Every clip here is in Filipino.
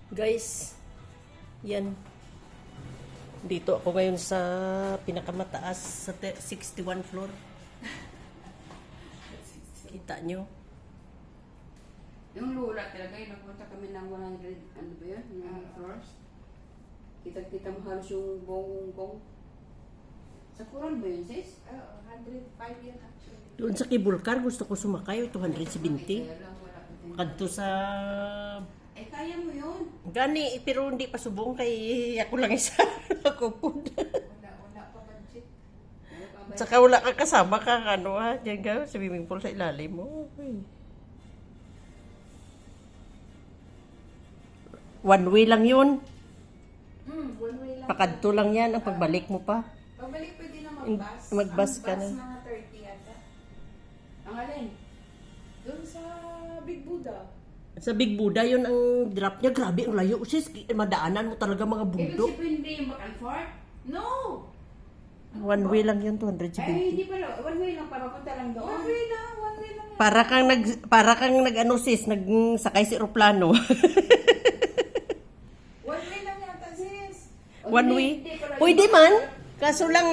Guys, yan. Dito ako ngayon sa pinakamataas sa 61 floor. Kita nyo? Yung lula talaga, yung nagpunta kami ng 100, ano ba yun? Yung floors. Kita-kita mo halos yung buong Hong Kong. Sa Coral ba yun, sis? Oo, 105 yun actually. Doon sa Kibulkar, gusto ko sumakay, 270. Kaya lang, wala pa din. Kadto sa... Eh, kaya mo yun. Gani, pero hindi pa subong kay ako lang isa. Ako po. Wala pa budget. Saka wala kang kasama ka, ano ha, dyan ka, swimming pool sa ilalim mo. Uy. One way lang yun. One way lang. Pakadto lang yan, ang pagbalik mo pa. Pagbalik pwede na mag-bus. Mag-bus Ang ka bus na. mga 30 yata. Ang alin? Doon sa Big Buddha. Sa Big Buddha, yun ang drop niya. Grabe, ang layo. Sis, madaanan mo talaga mga Ibig bundok. sabihin hindi yung back and forth? No! One way lang yun, Ay, 270. hindi pala. One way lang para punta lang doon. One way lang yan. Para kang nag ano sis, nagsakay si eroplano. One way lang yata sis. One way. Pwede man. Kaso lang,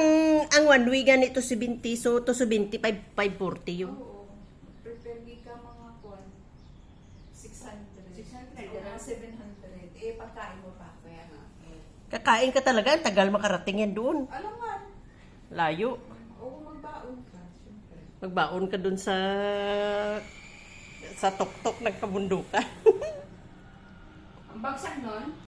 ang one way ganito 70, so to 75, 540 yun. Oo. Prepare ka mga kwan. 600. 600, O mga 700. Eh, pagkain mo pa. Kaya nga. Kakain ka talaga, ang tagal makarating yan doon. Alam nga. Layo. Oo, magbaon ka. Siyempre. Magbaon ka doon sa tuktok ng kabundukan. Ang bagsak nun,